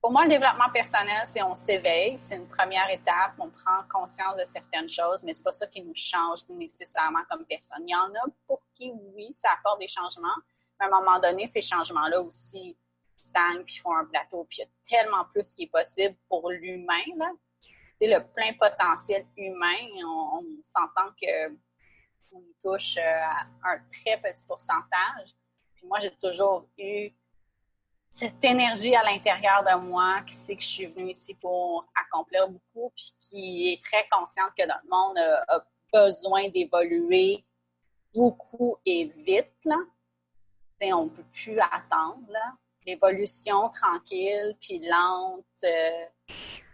Pour moi, le développement personnel, c'est on s'éveille, c'est une première étape, on prend conscience de certaines choses, mais c'est pas ça qui nous change nécessairement comme personne. Il y en a pour qui, oui, ça apporte des changements, mais à un moment donné, ces changements-là aussi stagnent, puis font un plateau, puis il y a tellement plus qui est possible pour l'humain, là. Tu sais, le plein potentiel humain, on s'entend qu'on y touche à un très petit pourcentage. Puis moi, j'ai toujours eu cette énergie à l'intérieur de moi qui sait que je suis venue ici pour accomplir beaucoup, puis qui est très consciente que notre monde a besoin d'évoluer beaucoup et vite, là. Tu sais, on ne peut plus attendre, là. L'évolution tranquille puis lente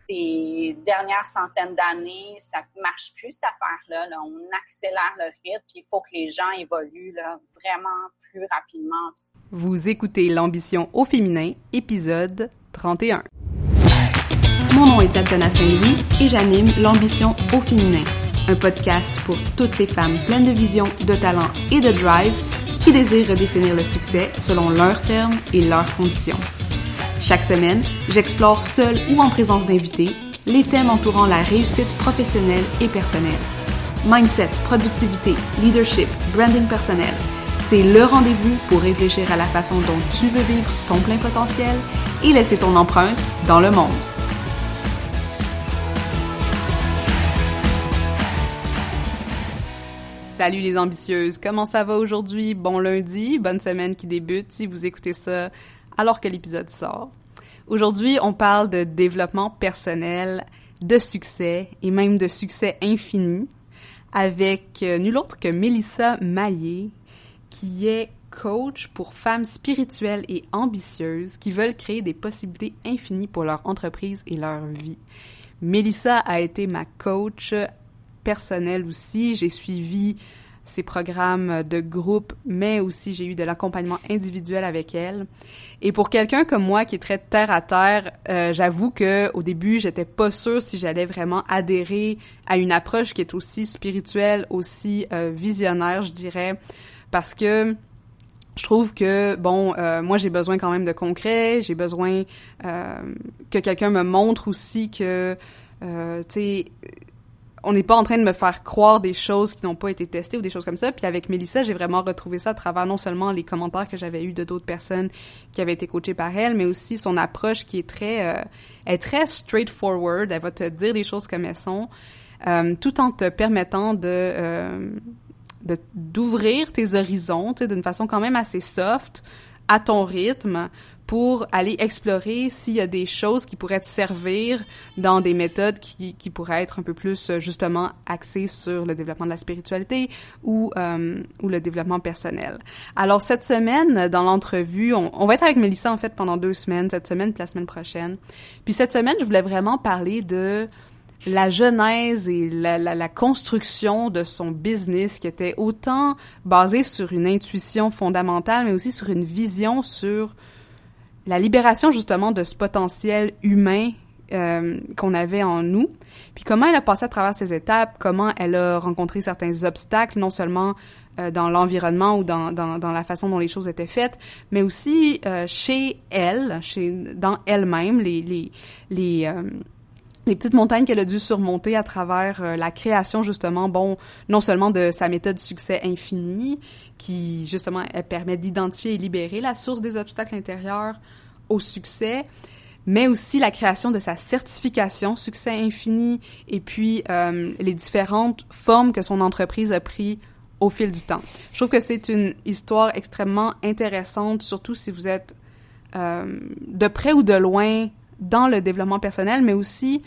des dernières centaines d'années, ça ne marche plus, cette affaire-là. Là. On accélère le rythme, puis il faut que les gens évoluent là, vraiment plus rapidement. Vous écoutez L'Ambition au féminin, épisode 31. Mon nom est Tatiana Saint-Louis et j'anime L'Ambition au féminin, un podcast pour toutes les femmes pleines de vision, de talent et de drive qui désirent redéfinir le succès selon leurs termes et leurs conditions. Chaque semaine, j'explore seule ou en présence d'invités les thèmes entourant la réussite professionnelle et personnelle. Mindset, productivité, leadership, branding personnel, c'est le rendez-vous pour réfléchir à la façon dont tu veux vivre ton plein potentiel et laisser ton empreinte dans le monde. Salut les ambitieuses, comment ça va aujourd'hui? Bon lundi, bonne semaine qui débute si vous écoutez ça alors que l'épisode sort. Aujourd'hui, on parle de développement personnel, de succès et même de succès infini avec nul autre que Mélissa Maillé, qui est coach pour femmes spirituelles et ambitieuses qui veulent créer des possibilités infinies pour leur entreprise et leur vie. Mélissa a été ma coach personnelle aussi. J'ai suivi ses programmes de groupe, mais aussi j'ai eu de l'accompagnement individuel avec elle. Et pour quelqu'un comme moi qui est très terre à terre, j'avoue que au début, j'étais pas sûre si j'allais vraiment adhérer à une approche qui est aussi spirituelle, aussi visionnaire, je dirais, parce que je trouve que, moi, j'ai besoin quand même de concret, j'ai besoin que quelqu'un me montre aussi que, tu sais, on n'est pas en train de me faire croire des choses qui n'ont pas été testées ou des choses comme ça. Puis avec Mélissa, j'ai vraiment retrouvé ça à travers non seulement les commentaires que j'avais eus de d'autres personnes qui avaient été coachées par elle, mais aussi son approche qui est elle est très straightforward. Elle va te dire les choses comme elles sont, tout en te permettant d'ouvrir tes horizons, tu sais, d'une façon quand même assez soft, à ton rythme, pour aller explorer s'il y a des choses qui pourraient te servir dans des méthodes qui pourraient être un peu plus, justement, axées sur le développement de la spiritualité ou le développement personnel. Alors, cette semaine, dans l'entrevue, on va être avec Mélissa, en fait, pendant 2 semaines, cette semaine puis la semaine prochaine. Puis cette semaine, je voulais vraiment parler de la genèse et la construction de son business qui était autant basée sur une intuition fondamentale, mais aussi sur une vision sur la libération justement de ce potentiel humain qu'on avait en nous, puis comment elle a passé à travers ces étapes, comment elle a rencontré certains obstacles, non seulement dans l'environnement ou dans la façon dont les choses étaient faites, mais aussi chez elle, dans elle-même, les petites montagnes qu'elle a dû surmonter à travers la création, justement, non seulement de sa méthode succès infini, qui, justement, elle permet d'identifier et libérer la source des obstacles intérieurs au succès, mais aussi la création de sa certification succès infini et puis les différentes formes que son entreprise a pris au fil du temps. Je trouve que c'est une histoire extrêmement intéressante, surtout si vous êtes de près ou de loin dans le développement personnel, mais aussi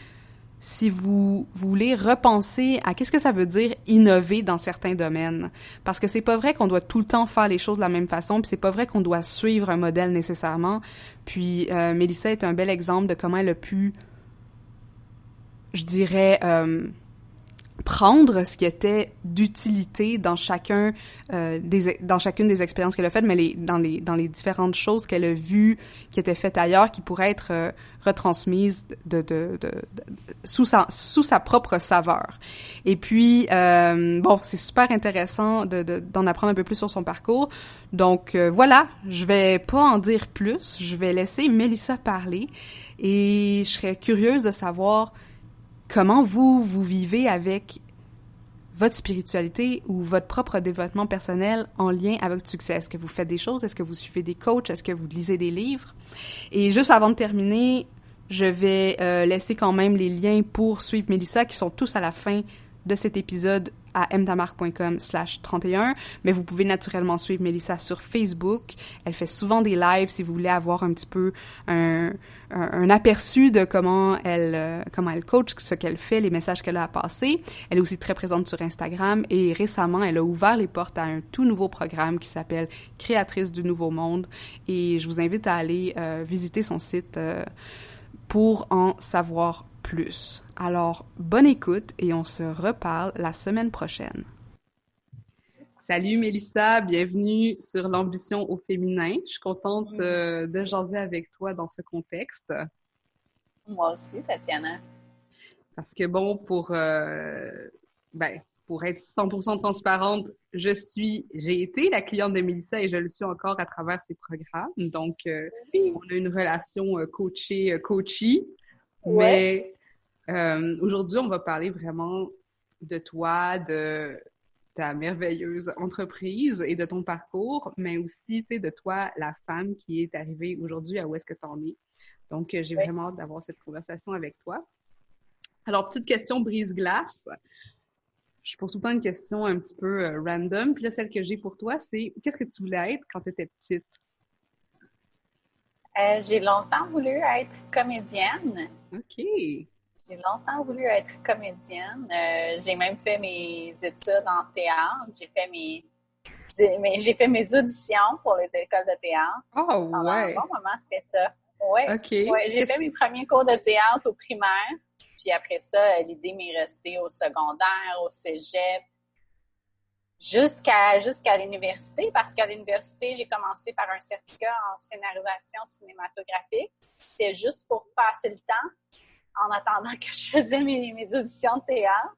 si vous voulez repenser à qu'est-ce que ça veut dire innover dans certains domaines. Parce que c'est pas vrai qu'on doit tout le temps faire les choses de la même façon, puis c'est pas vrai qu'on doit suivre un modèle nécessairement. Puis Mélissa est un bel exemple de comment elle a pu, je dirais, prendre ce qui était d'utilité dans chacune des expériences qu'elle a faites, mais dans les différentes choses qu'elle a vues, qui étaient faites ailleurs, qui pourraient être retransmises sous sa propre saveur. Et puis, bon, c'est super intéressant d'en apprendre un peu plus sur son parcours. Donc, voilà, je vais pas en dire plus. Je vais laisser Mélissa parler et je serais curieuse de savoir comment vous vivez avec votre spiritualité ou votre propre développement personnel en lien avec votre succès. Est-ce que vous faites des choses? Est-ce que vous suivez des coachs? Est-ce que vous lisez des livres? Et juste avant de terminer, je vais laisser quand même les liens pour suivre Mélissa qui sont tous à la fin de cet épisode à mtamarque.com/31, mais vous pouvez naturellement suivre Mélissa sur Facebook. Elle fait souvent des lives si vous voulez avoir un petit peu un aperçu de comment elle coach, ce qu'elle fait, les messages qu'elle a à passer. Elle est aussi très présente sur Instagram et récemment, elle a ouvert les portes à un tout nouveau programme qui s'appelle Créatrice du Nouveau Monde et je vous invite à aller visiter son site pour en savoir plus. Alors, bonne écoute et on se reparle la semaine prochaine. Salut Mélissa, bienvenue sur l'ambition au féminin. Je suis contente de jaser avec toi dans ce contexte. Moi aussi, Tatiana. Parce que bon, pour être 100% transparente, j'ai été la cliente de Mélissa et je le suis encore à travers ses programmes. Donc, on a une relation coachée. Ouais. Mais aujourd'hui, on va parler vraiment de toi, de ta merveilleuse entreprise et de ton parcours, mais aussi, tu sais, de toi, la femme qui est arrivée aujourd'hui à où est-ce que tu en es. Donc, j'ai vraiment hâte d'avoir cette conversation avec toi. Alors, petite question brise-glace. Je pose tout le temps une question un petit peu random. Puis là, celle que j'ai pour toi, c'est qu'est-ce que tu voulais être quand tu étais petite? J'ai longtemps voulu être comédienne. OK. J'ai longtemps voulu être comédienne. J'ai même fait mes études en théâtre. J'ai fait mes auditions pour les écoles de théâtre. Oh, Pendant ouais. un bon moment, c'était ça. Ouais. OK. Ouais, j'ai fait mes premiers cours de théâtre au primaire. Puis après ça, l'idée m'est restée au secondaire, au cégep, jusqu'à l'université, parce qu'à l'université, j'ai commencé par un certificat en scénarisation cinématographique. C'est juste pour passer le temps en attendant que je faisais mes auditions de théâtre.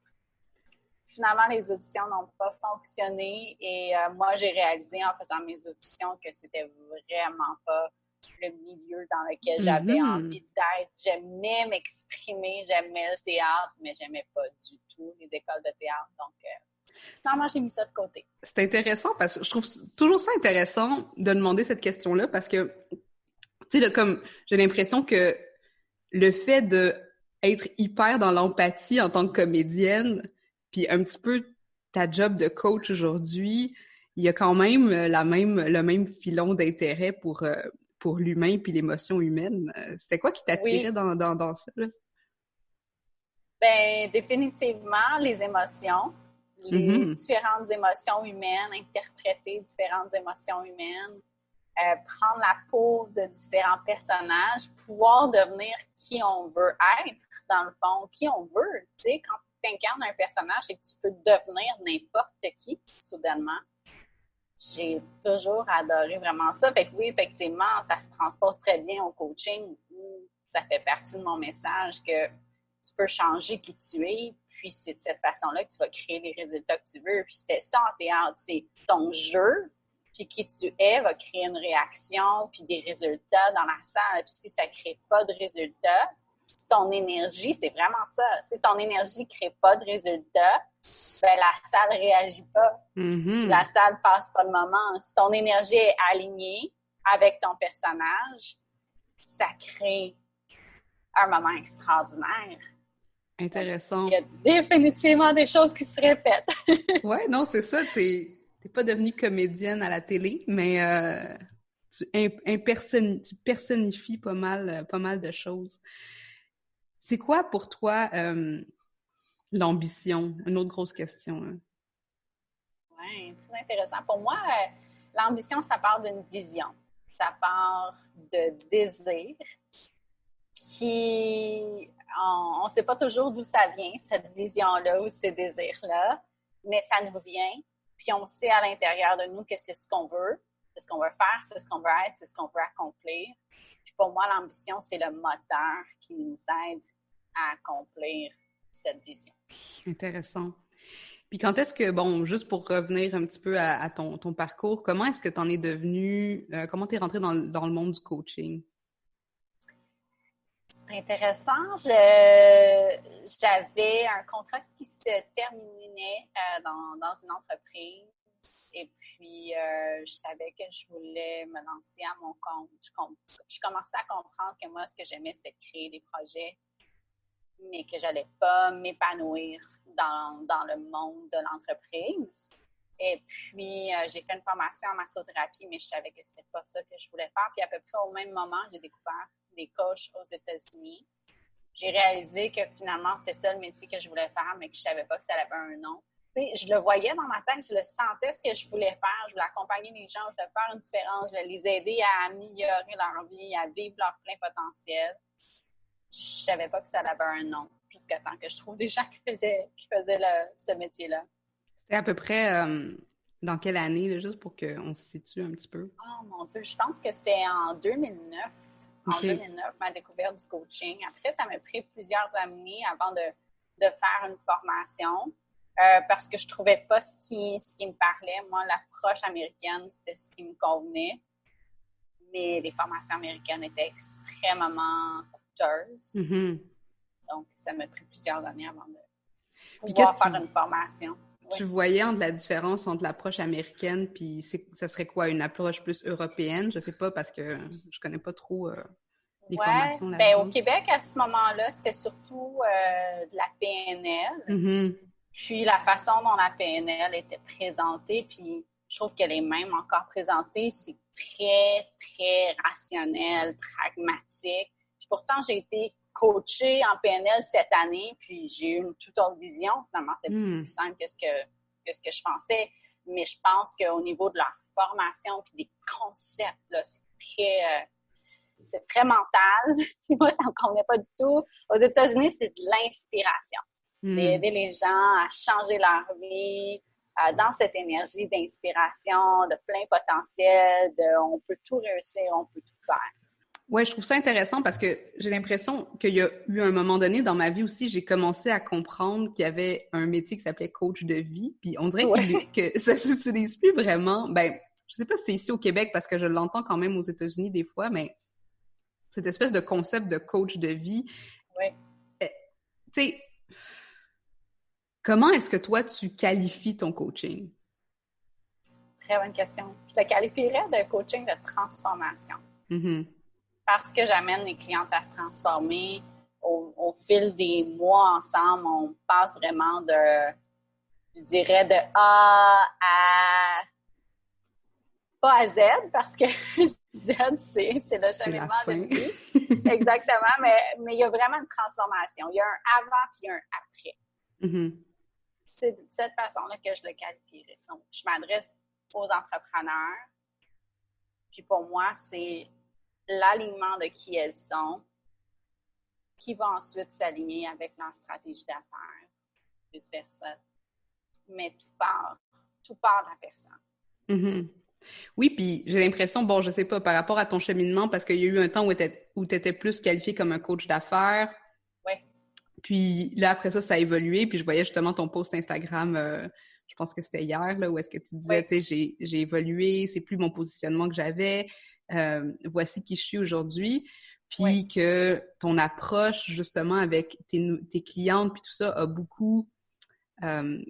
Finalement, les auditions n'ont pas fonctionné et moi, j'ai réalisé en faisant mes auditions que c'était vraiment pas le milieu dans lequel j'avais envie d'être. J'aimais m'exprimer, j'aimais le théâtre, mais j'aimais pas du tout les écoles de théâtre. Donc, finalement, j'ai mis ça de côté. C'est intéressant parce que je trouve toujours ça intéressant de demander cette question-là parce que, tu sais, comme j'ai l'impression que le fait d'être hyper dans l'empathie en tant que comédienne, puis un petit peu ta job de coach aujourd'hui, il y a quand même le même filon d'intérêt pour l'humain puis l'émotion humaine. C'était quoi qui t'attirait dans ça, là? Ben, définitivement, les émotions. Les différentes émotions humaines, interpréter différentes émotions humaines, prendre la peau de différents personnages, pouvoir devenir qui on veut être, dans le fond, qui on veut. Tu sais, quand tu incarnes un personnage, c'est que tu peux devenir n'importe qui, soudainement. J'ai toujours adoré vraiment ça. Fait que oui, effectivement, ça se transpose très bien au coaching. Ça fait partie de mon message que tu peux changer qui tu es, puis c'est de cette façon-là que tu vas créer les résultats que tu veux. Puis c'était ça en théâtre, c'est ton jeu, puis qui tu es va créer une réaction, puis des résultats dans la salle. Puis si ça ne crée pas de résultats, si ton énergie, c'est vraiment ça, si ton énergie ne crée pas de résultats, ben la salle ne réagit pas. La salle ne passe pas le moment. Si ton énergie est alignée avec ton personnage, ça crée un moment extraordinaire. Intéressant. Il y a définitivement des choses qui se répètent. Ouais, non, c'est ça. T'es pas devenue comédienne à la télé, mais tu personnifies pas mal de choses. C'est quoi pour toi l'ambition? Une autre grosse question. Hein? Oui, très intéressant. Pour moi, l'ambition, ça part d'une vision. Ça part de désir qui on sait pas toujours d'où ça vient, cette vision-là ou ces désirs-là, mais ça nous vient. Puis on sait à l'intérieur de nous que c'est ce qu'on veut, c'est ce qu'on veut faire, c'est ce qu'on veut être, c'est ce qu'on veut accomplir. Puis pour moi, l'ambition, c'est le moteur qui nous aide à accomplir cette vision. Intéressant. Puis quand est-ce que, bon, juste pour revenir un petit peu à ton parcours, comment est-ce que tu en es devenu, comment tu es rentrée dans le monde du coaching? C'est intéressant. J'avais un contrat qui se terminait dans une entreprise et puis je savais que je voulais me lancer à mon compte. Je commençais à comprendre que moi, ce que j'aimais, c'était créer des projets, mais que j'allais pas m'épanouir dans le monde de l'entreprise. Et puis, j'ai fait une formation en massothérapie, mais je savais que c'était pas ça que je voulais faire. Puis, à peu près au même moment, j'ai découvert des coachs aux États-Unis. J'ai réalisé que finalement, c'était ça le métier que je voulais faire, mais que je savais pas que ça avait un nom. Tu sais, je le voyais dans ma tête, je le sentais ce que je voulais faire. Je voulais accompagner les gens, je voulais faire une différence, je voulais les aider à améliorer leur vie, à vivre leur plein potentiel. Je savais pas que ça avait un nom, jusqu'à temps que je trouve des gens qui faisaient ce métier-là. C'était à peu près dans quelle année, là, juste pour qu'on se situe un petit peu? Oh mon Dieu, je pense que c'était en 2009. En 2009, ma découverte du coaching. Après, ça m'a pris plusieurs années avant de faire une formation parce que je trouvais pas ce qui me parlait. Moi, l'approche américaine, c'était ce qui me convenait. Mais les formations américaines étaient extrêmement coûteuses. Mm-hmm. Donc, ça m'a pris plusieurs années avant de pouvoir faire une formation. Oui. Tu voyais la différence entre l'approche américaine puis ça serait quoi, une approche plus européenne? Je sais pas parce que je connais pas trop les formations là-dedans. Ben, au Québec, à ce moment-là, c'était surtout de la PNL. Mm-hmm. Puis la façon dont la PNL était présentée, puis je trouve qu'elle est même encore présentée, c'est très, très rationnel, pragmatique. Puis pourtant, j'ai été coachée en PNL cette année, puis j'ai eu une toute autre vision. Finalement, c'était plus simple que ce que je pensais. Mais je pense qu'au niveau de leur formation puis des concepts, là, c'est très mental. Puis moi, ça ne me convenait pas du tout. Aux États-Unis, c'est de l'inspiration. C'est aider les gens à changer leur vie dans cette énergie d'inspiration, de plein potentiel, on peut tout réussir, on peut tout faire. Ouais, je trouve ça intéressant parce que j'ai l'impression qu'il y a eu un moment donné dans ma vie aussi, j'ai commencé à comprendre qu'il y avait un métier qui s'appelait coach de vie. Puis on dirait que ça s'utilise plus vraiment. Ben, je sais pas si c'est ici au Québec parce que je l'entends quand même aux États-Unis des fois, mais cette espèce de concept de coach de vie. Oui. Tu sais, comment est-ce que toi, tu qualifies ton coaching? Très bonne question. Je le qualifierais de coaching de transformation. Mm-hmm. Parce que j'amène les clientes à se transformer. Au fil des mois ensemble, on passe vraiment je dirais, de A à... pas à Z, parce que Z, c'est le cheminement de vie. Exactement, mais il y a vraiment une transformation. Il y a un avant puis un après. Mm-hmm. C'est de cette façon-là que je le qualifierais. Donc, je m'adresse aux entrepreneurs. Puis pour moi, c'est l'alignement de qui elles sont qui va ensuite s'aligner avec leur stratégie d'affaires, vice-versa. Mais tout part de la personne. Mm-hmm. Oui, puis j'ai l'impression, bon, je sais pas, par rapport à ton cheminement, parce qu'il y a eu un temps où tu étais plus qualifié comme un coach d'affaires. Oui. Puis là, après ça, ça a évolué. Puis je voyais justement ton post Instagram, je pense que c'était hier, là, où est-ce que tu disais, tu sais, j'ai évolué, c'est plus mon positionnement que j'avais, voici qui je suis aujourd'hui. Puis que ton approche, justement, avec tes clientes, puis tout ça, a beaucoup,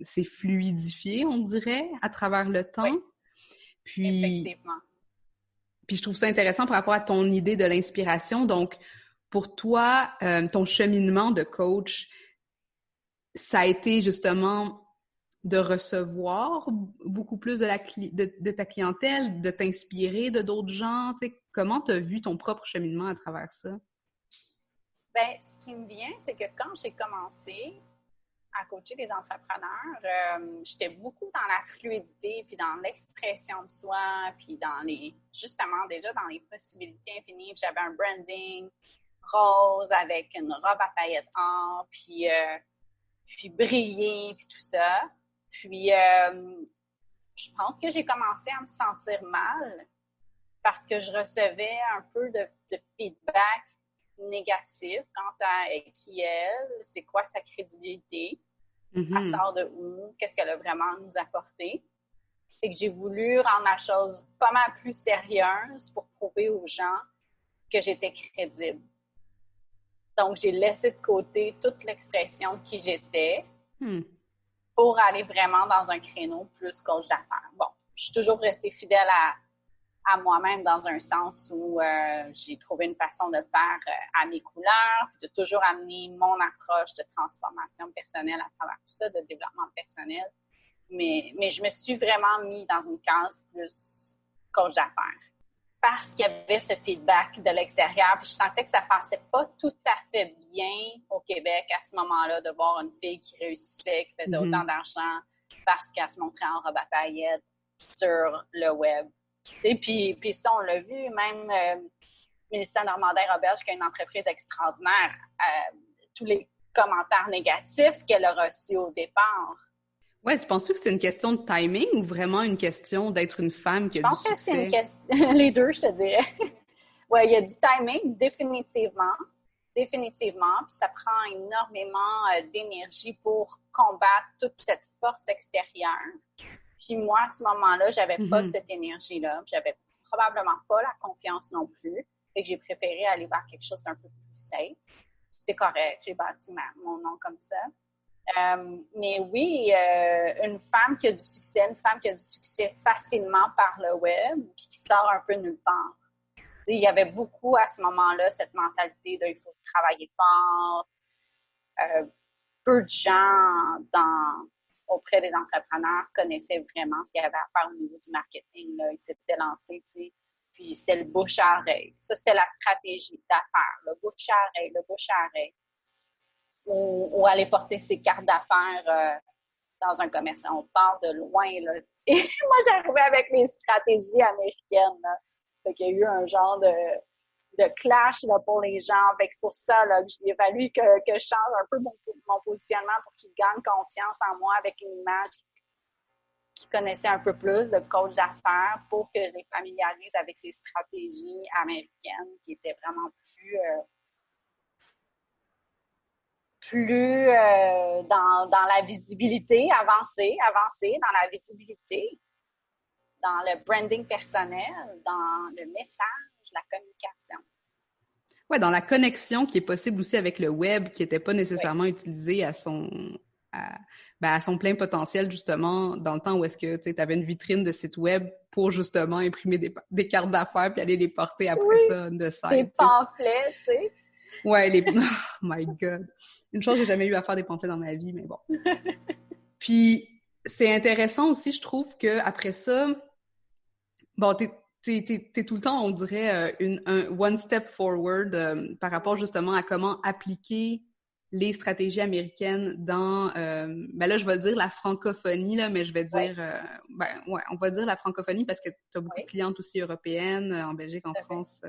c'est fluidifié, on dirait, à travers le temps. Oui. Puis, effectivement. Puis je trouve ça intéressant par rapport à ton idée de l'inspiration. Donc, pour toi, ton cheminement de coach, ça a été justement de recevoir beaucoup plus de ta clientèle, de t'inspirer de d'autres gens. Tu sais, comment tu as vu ton propre cheminement à travers ça? Bien, ce qui me vient, c'est que quand j'ai commencé à coacher des entrepreneurs, j'étais beaucoup dans la fluidité, puis dans l'expression de soi, puis justement déjà dans les possibilités infinies. Puis j'avais un branding, rose avec une robe à paillettes or, puis briller, puis tout ça. Puis, je pense que j'ai commencé à me sentir mal parce que je recevais un peu de feedback négatif quant à qui elle, c'est quoi sa crédibilité, elle sort de où, qu'est-ce qu'elle a vraiment nous apporté. Et que j'ai voulu rendre la chose pas mal plus sérieuse pour prouver aux gens que j'étais crédible. Donc, j'ai laissé de côté toute l'expression de qui j'étais pour aller vraiment dans un créneau plus coach d'affaires. Bon, je suis toujours restée fidèle à moi-même dans un sens où j'ai trouvé une façon de faire à mes couleurs, puis de toujours amener mon approche de transformation personnelle à travers tout ça, de développement personnel. Mais je me suis vraiment mis dans une case plus coach d'affaires parce qu'il y avait ce feedback de l'extérieur, puis je sentais que ça passait pas tout à fait bien au Québec à ce moment-là de voir une fille qui réussissait, qui faisait autant d'argent parce qu'elle se montrait en robe à paillettes sur le web. Et puis ça, on l'a vu, même Mélissa Normandin-Roberge, qui a une entreprise extraordinaire, tous les commentaires négatifs qu'elle a reçus au départ. Ouais, tu penses que c'est une question de timing ou vraiment une question d'être une femme qui a du succès? Je pense que c'est une question... Les deux, je te dirais. Ouais, il y a du timing, définitivement. Définitivement. Puis ça prend énormément d'énergie pour combattre toute cette force extérieure. Puis moi, à ce moment-là, j'avais pas cette énergie-là. J'avais probablement pas la confiance non plus. Fait que j'ai préféré aller vers quelque chose d'un peu plus safe. C'est correct, j'ai bâti mon nom comme ça. Mais oui, une femme qui a du succès facilement par le web, puis qui sort un peu nulle part. Il y avait beaucoup à ce moment-là cette mentalité de il faut travailler fort. Peu de gens auprès des entrepreneurs connaissaient vraiment ce qu'il y avait à faire au niveau du marketing. Là. Ils s'étaient lancés, tu sais. Puis c'était le bouche à oreille. Ça, c'était la stratégie d'affaires, le bouche à oreille. Ou aller porter ses cartes d'affaires dans un commerce. On part de loin, là. Et moi, j'arrivais avec mes stratégies américaines, là. Fait qu'il y a eu un genre de clash, là, pour les gens. Fait que c'est pour ça, là, qu'il a fallu que je change un peu mon positionnement pour qu'ils gagnent confiance en moi avec une image qu'ils connaissaient un peu plus, de coach d'affaires, pour que je les familiarise avec ces stratégies américaines qui étaient vraiment plus dans la visibilité, avancer dans la visibilité, dans le branding personnel, dans le message, la communication. Ouais, dans la connexion qui est possible aussi avec le web, qui n'était pas nécessairement utilisé à son plein potentiel, justement, dans le temps où est-ce que tu avais une vitrine de site web pour justement imprimer des cartes d'affaires puis aller les porter après ça de site. Des pamphlets, tu sais. Ouais, oh my God. Une chose, j'ai jamais eu à faire des pamphlets dans ma vie, mais bon. Puis, c'est intéressant aussi, je trouve, que après ça, bon, t'es tout le temps, on dirait, un one step forward par rapport justement à comment appliquer les stratégies américaines dans, là, je vais dire la francophonie, là, mais je vais dire, on va dire la francophonie parce que t'as beaucoup de clientes aussi européennes, en Belgique, en France,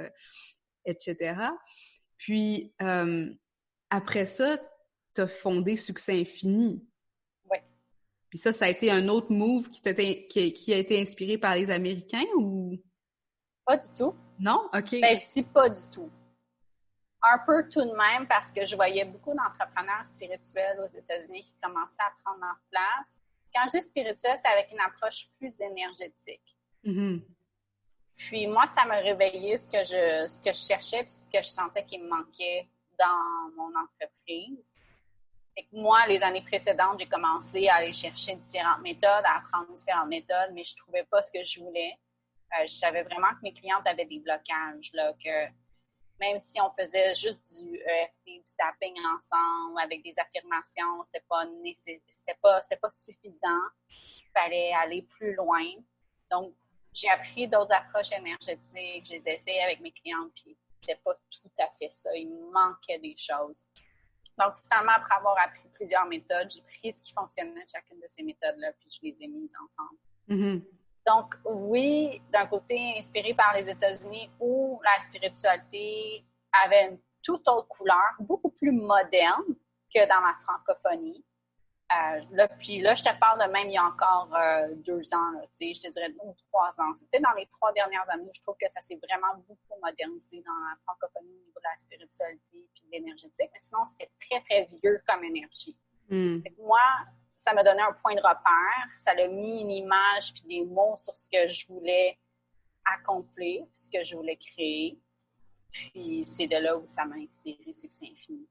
etc. Puis, après ça, t'as fondé Succès Infini. Oui. Puis ça a été un autre move qui a été inspiré par les Américains ou? Pas du tout. Non? OK. Ben, je dis pas du tout. Un peu tout de même parce que je voyais beaucoup d'entrepreneurs spirituels aux États-Unis qui commençaient à prendre leur place. Quand je dis spirituel, c'est avec une approche plus énergétique. Puis moi, ça m'a réveillé ce que je cherchais puis ce que je sentais qui me manquait dans mon entreprise. Et que moi, les années précédentes, j'ai commencé à aller chercher différentes méthodes, à apprendre différentes méthodes, mais je trouvais pas ce que je voulais. Je savais vraiment que mes clientes avaient des blocages, là, que même si on faisait juste du EFT, du tapping ensemble, avec des affirmations, c'était pas suffisant. Il fallait aller plus loin. Donc, j'ai appris d'autres approches énergétiques, je les ai essayées avec mes clientes, puis c'était pas tout à fait ça. Il me manquait des choses. Donc, finalement, après avoir appris plusieurs méthodes, j'ai pris ce qui fonctionnait de chacune de ces méthodes-là, puis je les ai mises ensemble. Donc, oui, d'un côté, inspiré par les États-Unis où la spiritualité avait une toute autre couleur, beaucoup plus moderne que dans la francophonie. Puis là, je te parle de même il y a encore 2 ans, là, je te dirais 2 ou 3 ans. C'était dans les 3 dernières années, je trouve que ça s'est vraiment beaucoup modernisé dans la francophonie au niveau de la spiritualité puis de l'énergétique. Mais sinon, c'était très, très vieux comme énergie. Fait que moi, ça m'a donné un point de repère. Ça a mis une image puis des mots sur ce que je voulais accomplir, ce que je voulais créer. Puis c'est de là où ça m'a inspiré Succès Infini.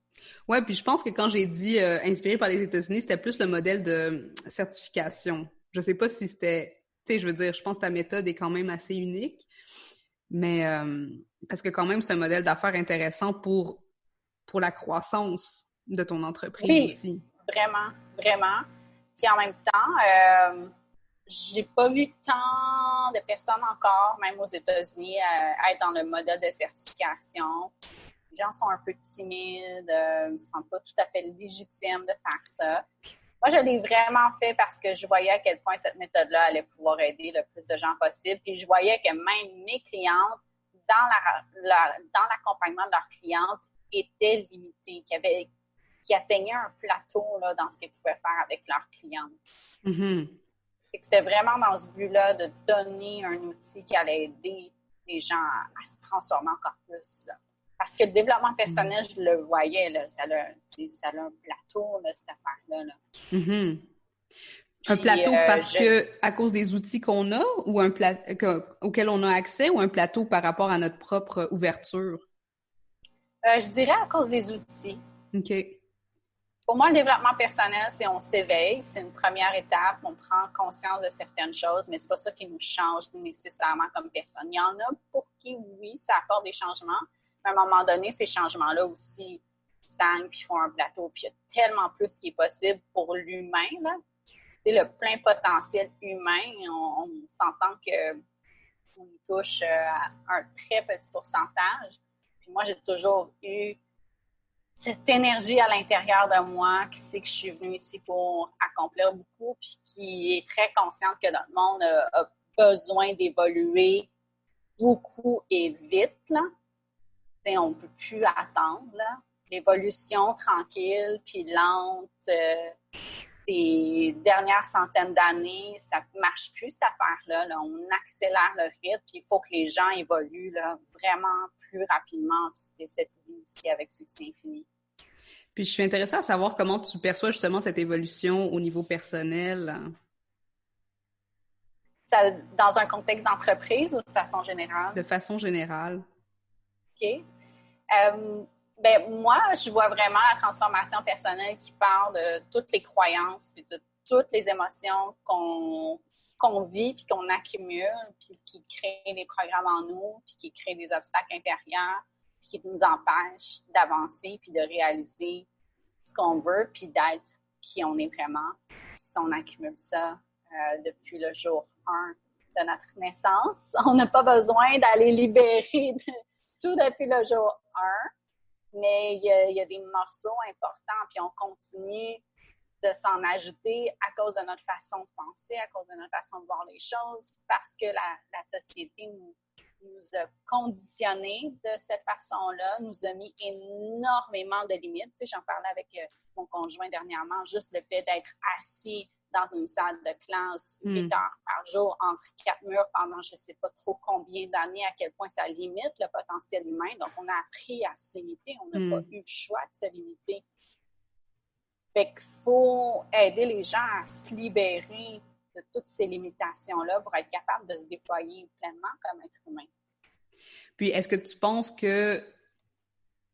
Ouais, puis je pense que quand j'ai dit inspiré par les États-Unis, c'était plus le modèle de certification. Je sais pas si c'était, tu sais, je veux dire, je pense que ta méthode est quand même assez unique, mais parce que quand même c'est un modèle d'affaires intéressant pour la croissance de ton entreprise aussi. Vraiment, vraiment. Puis en même temps, j'ai pas vu tant de personnes encore, même aux États-Unis, être dans le modèle de certification. Les gens sont un peu timides, ne se sentent pas tout à fait légitimes de faire ça. Moi, je l'ai vraiment fait parce que je voyais à quel point cette méthode-là allait pouvoir aider le plus de gens possible. Puis je voyais que même mes clientes, dans l'accompagnement de leurs clientes, étaient limitées, qui atteignaient un plateau là, dans ce qu'elles pouvaient faire avec leurs clientes. Mm-hmm. C'était vraiment dans ce but-là de donner un outil qui allait aider les gens à se transformer encore plus. Là. Parce que le développement personnel, je le voyais, là, ça a un plateau, là, cette affaire-là. Là. Mm-hmm. Un plateau parce que à cause des outils qu'on a ou auquel on a accès ou un plateau par rapport à notre propre ouverture? Je dirais à cause des outils. OK. Pour moi, le développement personnel, c'est on s'éveille, c'est une première étape, on prend conscience de certaines choses, mais c'est pas ça qui nous change nécessairement comme personne. Il y en a pour qui, oui, ça apporte des changements, mais à un moment donné, ces changements-là aussi stagnent puis font un plateau, puis il y a tellement plus qui est possible pour l'humain, là. C'est le plein potentiel humain, on s'entend qu'on touche à un très petit pourcentage. Puis moi, j'ai toujours eu cette énergie à l'intérieur de moi qui sait que je suis venue ici pour accomplir beaucoup, puis qui est très consciente que notre monde a besoin d'évoluer beaucoup et vite, là. T'sais, on ne peut plus attendre, là. L'évolution tranquille puis lente des dernières centaines d'années, ça ne marche plus, cette affaire-là. Là. On accélère le rythme, puis il faut que les gens évoluent là, vraiment plus rapidement. Puis c'était cette idée aussi avec Succès Infini. Puis je suis intéressée à savoir comment tu perçois justement cette évolution au niveau personnel. Ça, dans un contexte d'entreprise ou de façon générale? De façon générale. OK. Ben, moi, je vois vraiment la transformation personnelle qui parle de toutes les croyances puis de toutes les émotions qu'on vit puis qu'on accumule puis qui créent des programmes en nous puis qui créent des obstacles intérieurs puis qui nous empêchent d'avancer puis de réaliser ce qu'on veut puis d'être qui on est vraiment. Puis si on accumule ça depuis le jour 1 de notre naissance, on n'a pas besoin d'aller libérer tout depuis le jour 1. Mais il y a des morceaux importants, puis on continue de s'en ajouter à cause de notre façon de penser, à cause de notre façon de voir les choses, parce que la société nous a conditionnés de cette façon-là, nous a mis énormément de limites. Tu sais, j'en parlais avec mon conjoint dernièrement, juste le fait d'être assis dans une salle de classe 8 heures par jour entre 4 murs pendant je ne sais pas trop combien d'années, à quel point ça limite le potentiel humain. Donc, on a appris à se limiter. On n'a pas eu le choix de se limiter. Fait qu'il faut aider les gens à se libérer de toutes ces limitations-là pour être capable de se déployer pleinement comme être humain. Puis, est-ce que tu penses que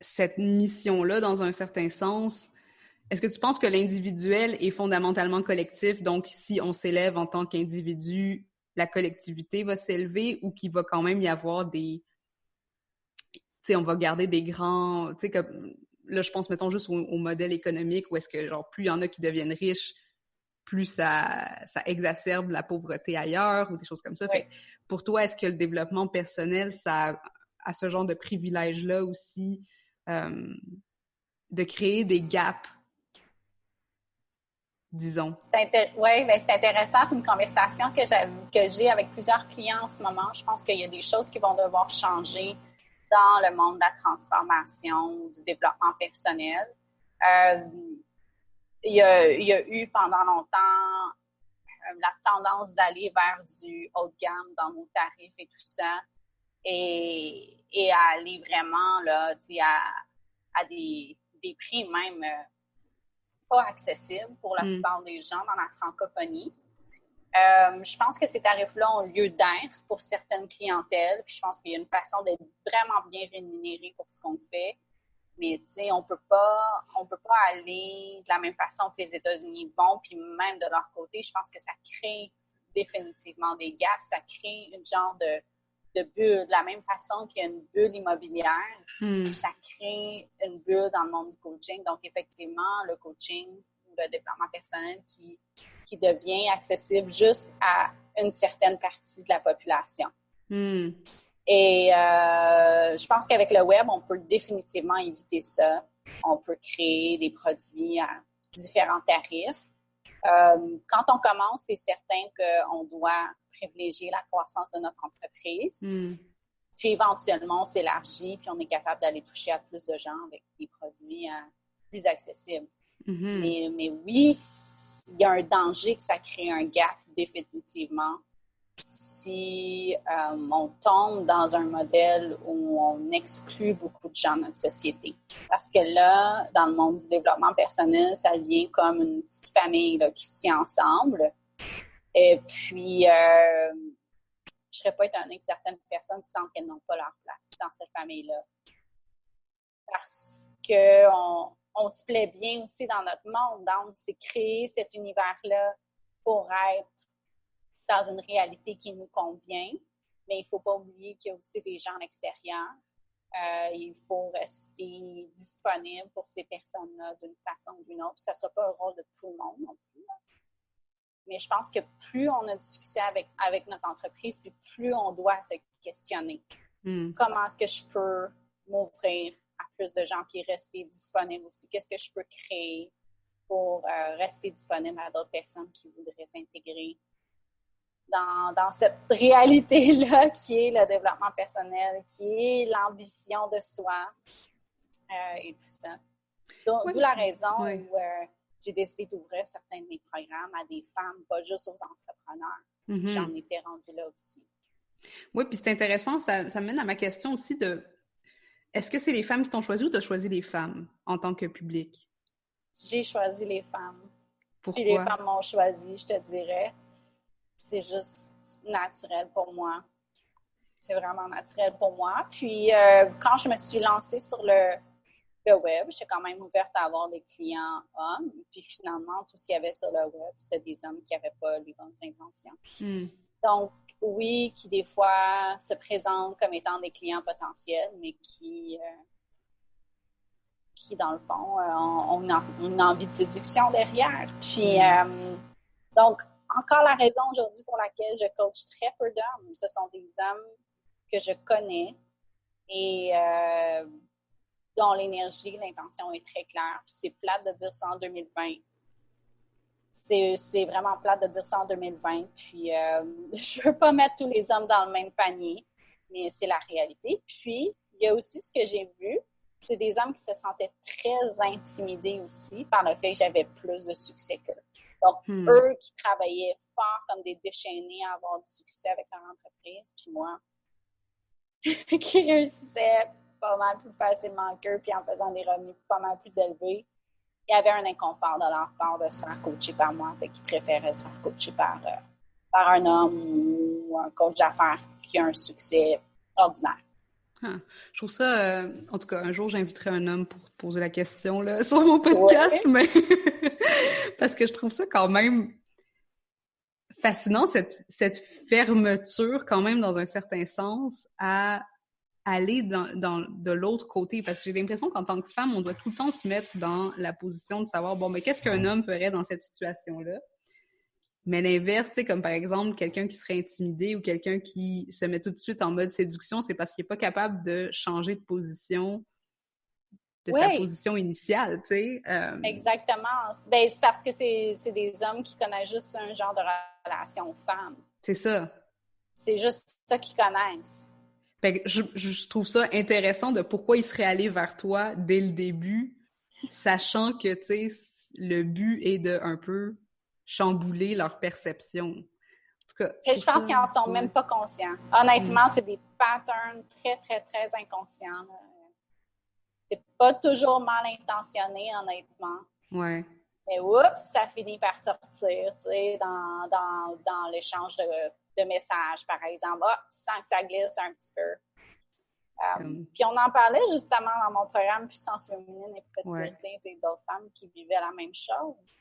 cette mission-là, dans un certain sens, est-ce que tu penses que l'individuel est fondamentalement collectif? Donc, si on s'élève en tant qu'individu, la collectivité va s'élever ou qu'il va quand même y avoir des... Tu sais, on va garder des grands... Tu sais, comme... Là, je pense, mettons, juste au modèle économique où est-ce que, genre, plus il y en a qui deviennent riches, plus ça exacerbe la pauvreté ailleurs ou des choses comme ça. Oui. Fait, pour toi, est-ce que le développement personnel, ça a ce genre de privilège-là aussi de créer des gaps, disons? Oui, ben c'est intéressant. C'est une conversation que j'ai avec plusieurs clients en ce moment. Je pense qu'il y a des choses qui vont devoir changer dans le monde de la transformation, du développement personnel. Il y a eu pendant longtemps la tendance d'aller vers du haut de gamme dans nos tarifs et tout ça, et à aller vraiment là, à des prix même pas accessibles pour la plupart des gens dans la francophonie. Je pense que ces tarifs-là ont lieu d'être pour certaines clientèles. Puis je pense qu'il y a une façon d'être vraiment bien rémunéré pour ce qu'on fait. Mais tu sais, on peut pas aller de la même façon que les États-Unis vont. Puis même de leur côté, je pense que ça crée définitivement des gaps. Ça crée une genre de bulle. De la même façon qu'il y a une bulle immobilière, ça crée une bulle dans le monde du coaching. Donc effectivement, le coaching, le développement personnel qui devient accessible juste à une certaine partie de la population. Et je pense qu'avec le web, on peut définitivement éviter ça. On peut créer des produits à différents tarifs. Quand on commence, c'est certain qu'on doit privilégier la croissance de notre entreprise. Puis éventuellement, on s'élargit, puis on est capable d'aller toucher à plus de gens avec des produits plus accessibles. Mais oui, il y a un danger que ça crée un gap définitivement si on tombe dans un modèle où on exclut beaucoup de gens de notre société. Parce que là, dans le monde du développement personnel, ça devient comme une petite famille là, qui se tient ensemble. Et puis, je ne serais pas étonnée que certaines personnes sentent qu'elles n'ont pas leur place dans cette famille-là. Parce qu'on se plaît bien aussi dans notre monde. Donc, c'est créer cet univers-là pour être dans une réalité qui nous convient. Mais il ne faut pas oublier qu'il y a aussi des gens à l'extérieur. Il faut rester disponible pour ces personnes-là d'une façon ou d'une autre. Ça ne sera pas un rôle de tout le monde non plus. Mais je pense que plus on a du succès avec notre entreprise, puis plus on doit se questionner. Comment est-ce que je peux m'ouvrir à plus de gens puis rester disponible aussi? Qu'est-ce que je peux créer pour rester disponible à d'autres personnes qui voudraient s'intégrer dans cette réalité-là qui est le développement personnel, qui est l'ambition de soi et tout ça. D'où la raison où j'ai décidé d'ouvrir certains de mes programmes à des femmes, pas juste aux entrepreneurs. J'en étais rendue là aussi. Oui, puis c'est intéressant, ça mène à ma question aussi de est-ce que c'est les femmes qui t'ont choisi ou tu as choisi les femmes en tant que public? J'ai choisi les femmes. Pourquoi? Puis les femmes m'ont choisi, je te dirais. C'est juste naturel pour moi. C'est vraiment naturel pour moi. Puis, quand je me suis lancée sur le web, j'étais quand même ouverte à avoir des clients hommes. Puis, finalement, tout ce qu'il y avait sur le web, c'était des hommes qui n'avaient pas les bonnes intentions. Donc, oui, qui des fois se présentent comme étant des clients potentiels, mais qui dans le fond, ont une envie de séduction derrière. Puis, donc, encore la raison aujourd'hui pour laquelle je coach très peu d'hommes. Ce sont des hommes que je connais et dont l'énergie, l'intention est très claire. Puis c'est plate de dire ça en 2020. C'est vraiment plate de dire ça en 2020. Puis je veux pas mettre tous les hommes dans le même panier, mais c'est la réalité. Puis, il y a aussi ce que j'ai vu, c'est des hommes qui se sentaient très intimidés aussi par le fait que j'avais plus de succès qu'eux. Donc, eux qui travaillaient fort comme des déchaînés à avoir du succès avec leur entreprise, puis moi, qui réussissais pas mal plus facilement qu'eux, puis en faisant des revenus pas mal plus élevés, il y avait un inconfort de leur part de se faire coacher par moi, fait qu'ils préféraient se faire coacher par un homme ou un coach d'affaires qui a un succès ordinaire. Je trouve ça, en tout cas, un jour, j'inviterai un homme pour poser la question là, sur mon podcast, mais parce que je trouve ça quand même fascinant, cette fermeture quand même dans un certain sens à aller de l'autre côté, parce que j'ai l'impression qu'en tant que femme, on doit tout le temps se mettre dans la position de savoir, bon, mais qu'est-ce qu'un homme ferait dans cette situation-là? Mais l'inverse, tu sais, comme par exemple, quelqu'un qui serait intimidé ou quelqu'un qui se met tout de suite en mode séduction, c'est parce qu'il n'est pas capable de changer de position de sa position initiale, tu sais. Exactement. Ben, c'est parce que c'est des hommes qui connaissent juste un genre de relation femme. C'est ça. C'est juste ça qu'ils connaissent. Fait que je trouve ça intéressant de pourquoi ils seraient allés vers toi dès le début, sachant que, tu sais, le but est de un peu chambouler leur perception. En tout cas, Et je pense qu'ils en sont ouais. même pas conscients. Honnêtement, c'est des patterns très, très, très inconscients. Là. C'est pas toujours mal intentionné, honnêtement. Ouais. Mais oups, ça finit par sortir, tu sais, dans l'échange de messages, par exemple. Ah, tu sens que ça glisse un petit peu. Puis on en parlait justement dans mon programme Puissance féminine et possibilités, d'autres femmes qui vivaient la même chose.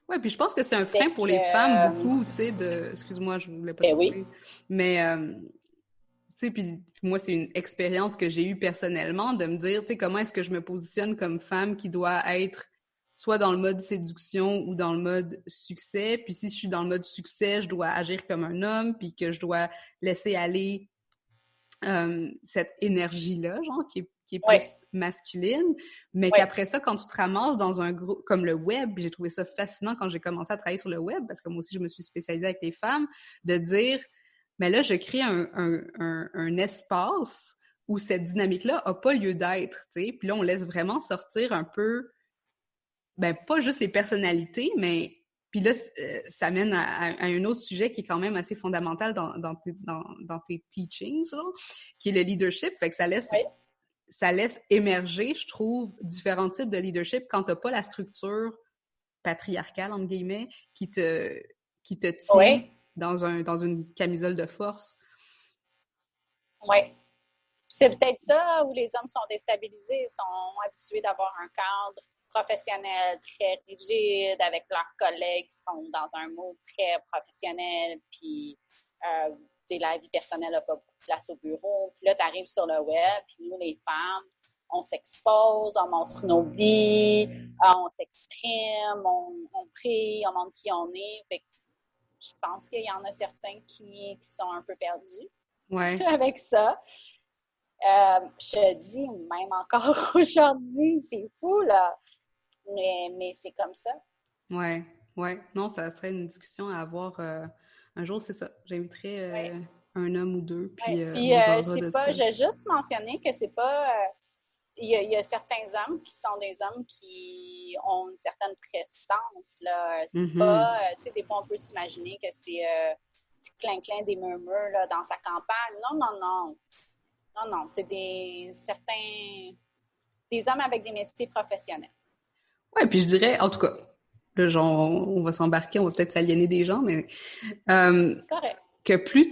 Ouais, puis je pense que c'est un frein pour les femmes beaucoup, tu sais, excuse-moi, je voulais pas te couper. Oui. Mais, tu sais, puis moi, c'est une expérience que j'ai eue personnellement de me dire, tu sais, comment est-ce que je me positionne comme femme qui doit être soit dans le mode séduction ou dans le mode succès. Puis si je suis dans le mode succès, je dois agir comme un homme, puis que je dois laisser aller cette énergie-là, genre, qui est plus masculine, mais qu'après ça, quand tu te ramasses dans un groupe comme le web, j'ai trouvé ça fascinant quand j'ai commencé à travailler sur le web, parce que moi aussi, je me suis spécialisée avec les femmes, de dire, mais là, je crée un espace où cette dynamique-là a pas lieu d'être, tu sais, puis là, on laisse vraiment sortir un peu, ben, pas juste les personnalités, mais puis là, ça mène à un autre sujet qui est quand même assez fondamental dans tes teachings, là, qui est le leadership. Fait que ça laisse émerger, je trouve, différents types de leadership quand t'as pas la structure patriarcale, entre guillemets, qui te tient dans une camisole de force. Oui. C'est peut-être ça où les hommes sont déstabilisés, sont habitués d'avoir un cadre professionnel très rigide avec leurs collègues qui sont dans un mode très professionnel, puis la vie personnelle n'a pas beaucoup de place au bureau. Puis là, tu arrives sur le web, puis nous, les femmes, on s'expose, on montre nos vies, on s'exprime, on prie, on montre qui on est. Fait que je pense qu'il y en a certains qui sont un peu perdus avec ça. Je te dis, même encore aujourd'hui, c'est fou, là. Mais c'est comme ça. Ouais. Non, ça serait une discussion à avoir un jour, c'est ça. J'inviterais un homme ou deux, puis c'est pas, j'ai juste mentionné que c'est pas... Il y a certains hommes qui sont des hommes qui ont une certaine prestance, là. C'est pas... tu sais, des fois, on peut s'imaginer que c'est clin-clin des murmures, là, dans sa campagne. Non. Non, c'est des hommes avec des métiers professionnels. Ouais, puis je dirais, en tout cas, là, genre, on va s'embarquer, on va peut-être s'aliéner des gens, mais correct. Que plus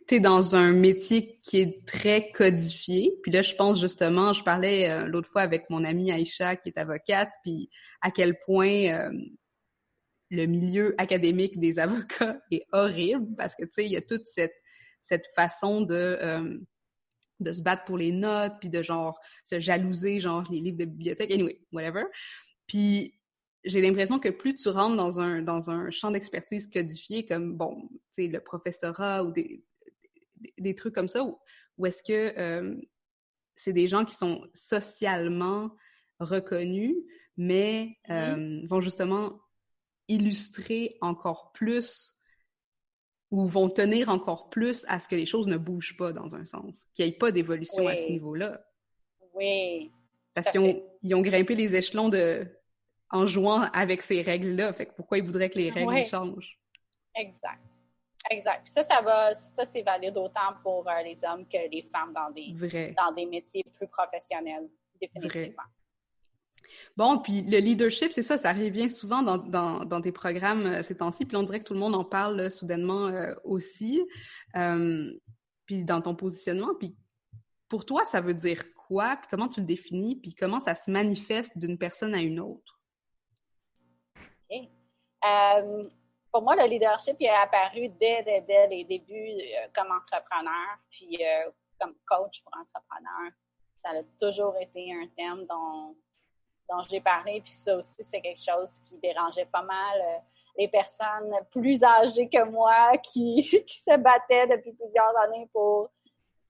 t'es dans un métier qui est très codifié, puis là, je pense justement, je parlais l'autre fois avec mon amie Aïcha, qui est avocate, puis à quel point le milieu académique des avocats est horrible, parce que, tu sais, il y a toute cette façon de se battre pour les notes, puis de genre se jalouser, genre les livres de bibliothèque, anyway, whatever. Puis j'ai l'impression que plus tu rentres dans un champ d'expertise codifié, comme, bon, tu sais, le professorat ou des trucs comme ça, où est-ce que c'est des gens qui sont socialement reconnus, mais vont justement illustrer encore plus ou vont tenir encore plus à ce que les choses ne bougent pas dans un sens, qu'il n'y ait pas d'évolution à ce niveau-là. Oui. Parce qu'ils ont grimpé les échelons en jouant avec ces règles-là. Fait que pourquoi ils voudraient que les règles changent? Exact. Puis ça c'est valide autant pour les hommes que les femmes dans des métiers plus professionnels, définitivement. Vrai. Bon, puis le leadership, c'est ça revient souvent dans tes programmes ces temps-ci, puis on dirait que tout le monde en parle là, soudainement aussi, puis dans ton positionnement, puis pour toi, ça veut dire quoi, puis comment tu le définis, puis comment ça se manifeste d'une personne à une autre? OK. Pour moi, le leadership il est apparu dès les débuts comme entrepreneur, puis comme coach pour entrepreneur. Ça a toujours été un thème dont j'ai parlé, puis ça aussi, c'est quelque chose qui dérangeait pas mal les personnes plus âgées que moi qui se battaient depuis plusieurs années pour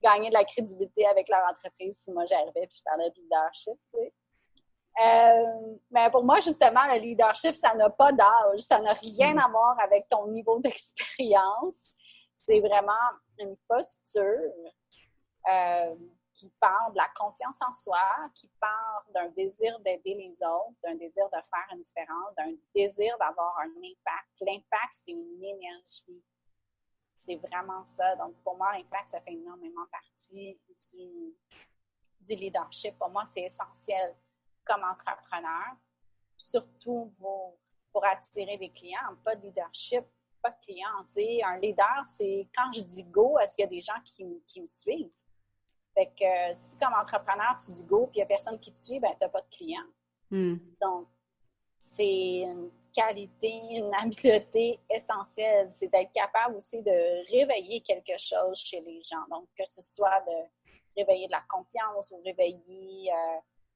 gagner de la crédibilité avec leur entreprise. Puis moi, j'arrivais puis je parlais de leadership, tu sais. Mais pour moi, justement, le leadership, ça n'a pas d'âge. Ça n'a rien à voir avec ton niveau d'expérience. c'est vraiment une posture qui part de la confiance en soi, qui part d'un désir d'aider les autres, d'un désir de faire une différence, d'un désir d'avoir un impact. L'impact, c'est une énergie. C'est vraiment ça. Donc, pour moi, l'impact, ça fait énormément partie du leadership. Pour moi, c'est essentiel comme entrepreneur, surtout pour attirer des clients. Pas de leadership, pas de clients. Tu sais, un leader, c'est quand je dis go, est-ce qu'il y a des gens qui me suivent? Fait que si comme entrepreneur, tu dis go puis il n'y a personne qui te suit, ben tu n'as pas de clients. Donc, c'est une qualité, une habileté essentielle. C'est d'être capable aussi de réveiller quelque chose chez les gens. Donc, que ce soit de réveiller de la confiance ou réveiller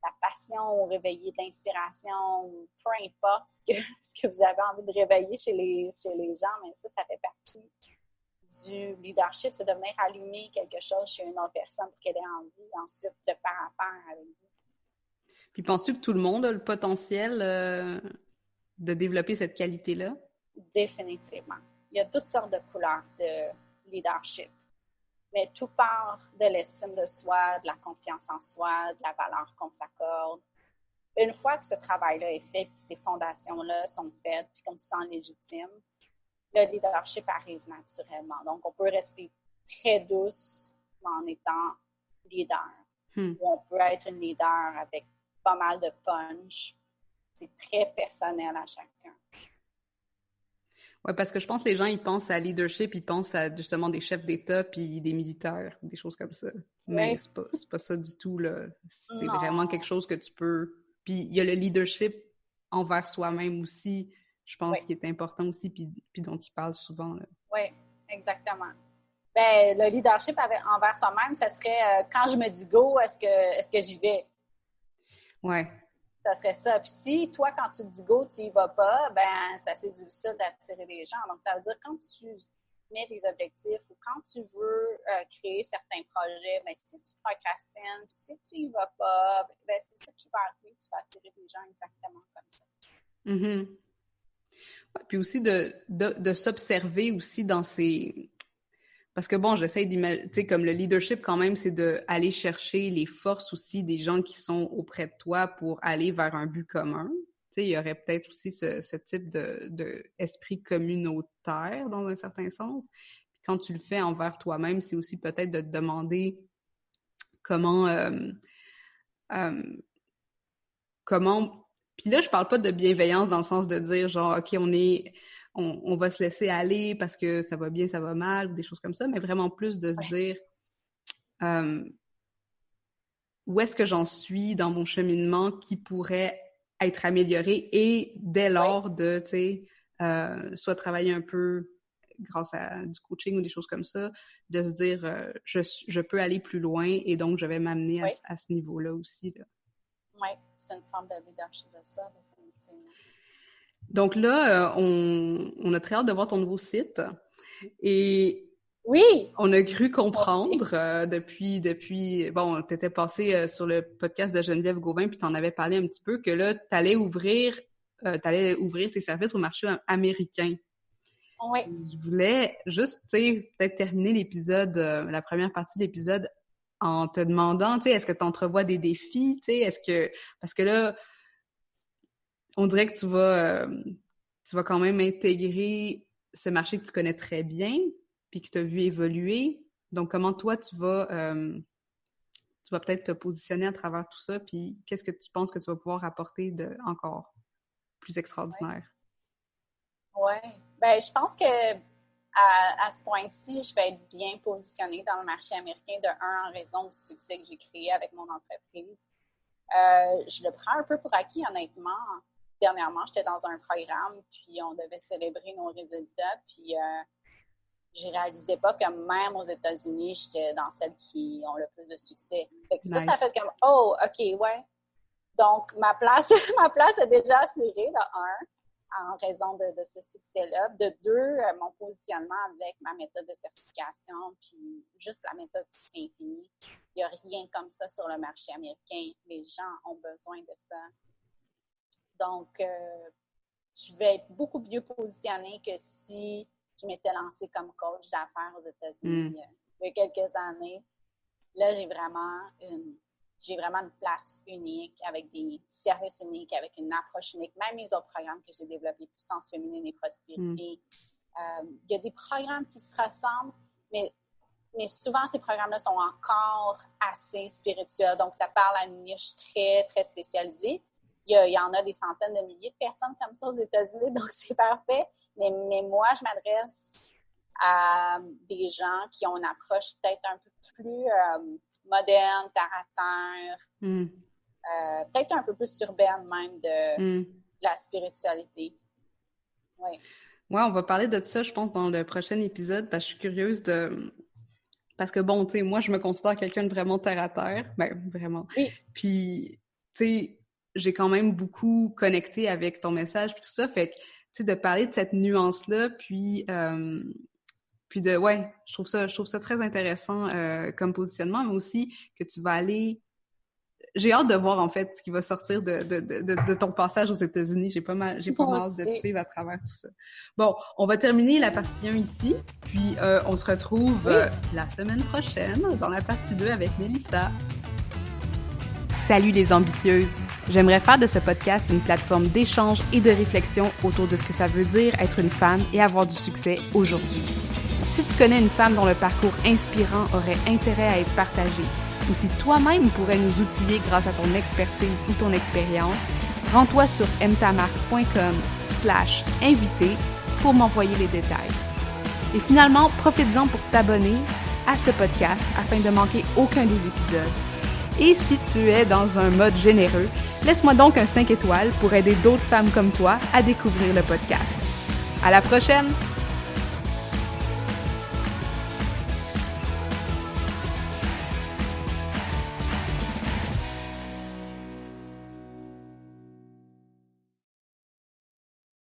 la passion ou réveiller de l'inspiration ou peu importe ce que vous avez envie de réveiller chez les gens, mais ça fait partie du leadership, c'est de venir allumer quelque chose chez une autre personne pour qu'elle ait envie ensuite de faire affaire avec vous. Puis penses-tu que tout le monde a le potentiel de développer cette qualité-là? Définitivement. Il y a toutes sortes de couleurs de leadership. Mais tout part de l'estime de soi, de la confiance en soi, de la valeur qu'on s'accorde. Une fois que ce travail-là est fait, puis ces fondations-là sont faites, puis qu'on se sent légitime, le leadership arrive naturellement. Donc, on peut rester très douce en étant leader. Ou on peut être une leader avec pas mal de punch. C'est très personnel à chacun. Ouais, parce que je pense que les gens, ils pensent à leadership, ils pensent à justement des chefs d'État puis des militaires, des choses comme ça. Mais c'est pas ça du tout, là. C'est vraiment quelque chose que tu peux... Puis il y a le leadership envers soi-même aussi, je pense, qui est important aussi, puis dont tu parles souvent, là. Oui, exactement. Ben, le leadership envers soi-même, ça serait quand je me dis go, est-ce que j'y vais? Ouais. Ça serait ça. Puis si, toi, quand tu te dis go, tu y vas pas, ben c'est assez difficile d'attirer les gens. Donc, ça veut dire quand tu mets des objectifs ou quand tu veux créer certains projets, ben si tu procrastines, si tu y vas pas, ben c'est ça qui va arriver. Tu vas attirer des gens exactement comme ça. Mm-hmm. Ouais, puis aussi de s'observer aussi dans ces... Parce que bon, j'essaie d'imaginer, tu sais, comme le leadership quand même, c'est d'aller chercher les forces aussi des gens qui sont auprès de toi pour aller vers un but commun. Tu sais, il y aurait peut-être aussi ce type de esprit communautaire dans un certain sens. Puis quand tu le fais envers toi-même, c'est aussi peut-être de te demander comment comment. Puis là, je parle pas de bienveillance dans le sens de dire genre ok, on va se laisser aller parce que ça va bien, ça va mal, ou des choses comme ça, mais vraiment plus de se dire où est-ce que j'en suis dans mon cheminement qui pourrait être amélioré et dès lors de, tu sais, soit travailler un peu grâce à du coaching ou des choses comme ça, de se dire je peux aller plus loin et donc je vais m'amener à ce niveau-là aussi, là. Oui, c'est une forme de leadership de soi, définitivement. Donc là, on a très hâte de voir ton nouveau site. Et oui, on a cru comprendre depuis bon, t'étais passé sur le podcast de Geneviève Gauvin puis t'en avais parlé un petit peu que là t'allais ouvrir tes services au marché américain. Oui. Je voulais juste, tu sais, peut-être terminer l'épisode, la première partie de l'épisode en te demandant, tu sais, est-ce que tu entrevois des défis, tu sais, parce que là, on dirait que tu vas quand même intégrer ce marché que tu connais très bien, puis que tu as vu évoluer. Donc, comment toi, tu vas peut-être te positionner à travers tout ça, puis qu'est-ce que tu penses que tu vas pouvoir apporter de encore plus extraordinaire? Oui. Ben, je pense que à ce point-ci, je vais être bien positionnée dans le marché américain en raison du succès que j'ai créé avec mon entreprise. Je le prends un peu pour acquis, honnêtement. Dernièrement, j'étais dans un programme, puis on devait célébrer nos résultats, puis je réalisais pas que même aux États-Unis, j'étais dans celles qui ont le plus de succès. Fait que ça fait comme, oh, OK, ouais. Donc, ma place est déjà assurée, de un, en raison de ce succès-là. De deux, mon positionnement avec ma méthode de certification, puis juste la méthode succès infini. Il n'y a rien comme ça sur le marché américain. Les gens ont besoin de ça. Donc, je vais être beaucoup mieux positionnée que si je m'étais lancée comme coach d'affaires aux États-Unis il y a quelques années. Là, j'ai vraiment une place unique, avec des services uniques, avec une approche unique. Même les autres programmes que j'ai développés, Puissance féminine et prospérité. Il y a des programmes qui se ressemblent, mais souvent, ces programmes-là sont encore assez spirituels. Donc, ça parle à une niche très, très spécialisée. Il y en a des centaines de milliers de personnes comme ça aux États-Unis, donc c'est parfait. Mais moi, je m'adresse à des gens qui ont une approche peut-être un peu plus moderne, terre à terre, peut-être un peu plus urbaine même de la spiritualité. Oui. Ouais, on va parler de ça, je pense, dans le prochain épisode, parce que je suis curieuse Parce que bon, tu sais, moi, je me considère quelqu'un de vraiment terre à terre. Ben, vraiment. Oui. Puis, tu sais, j'ai quand même beaucoup connecté avec ton message puis tout ça. Fait que, tu sais, de parler de cette nuance-là, puis je trouve ça très intéressant comme positionnement, mais aussi que tu vas aller... J'ai hâte de voir, en fait, ce qui va sortir de ton passage aux États-Unis. J'ai pas mal hâte de te suivre à travers tout ça. Bon, on va terminer la partie 1 ici, puis on se retrouve la semaine prochaine dans la partie 2 avec Mélissa. Salut les ambitieuses! J'aimerais faire de ce podcast une plateforme d'échange et de réflexion autour de ce que ça veut dire être une femme et avoir du succès aujourd'hui. Si tu connais une femme dont le parcours inspirant aurait intérêt à être partagé, ou si toi-même pourrais nous outiller grâce à ton expertise ou ton expérience, rends-toi sur mtamarque.com/invité pour m'envoyer les détails. Et finalement, profites-en pour t'abonner à ce podcast afin de manquer aucun des épisodes. Et si tu es dans un mode généreux, laisse-moi donc un 5 étoiles pour aider d'autres femmes comme toi à découvrir le podcast. À la prochaine!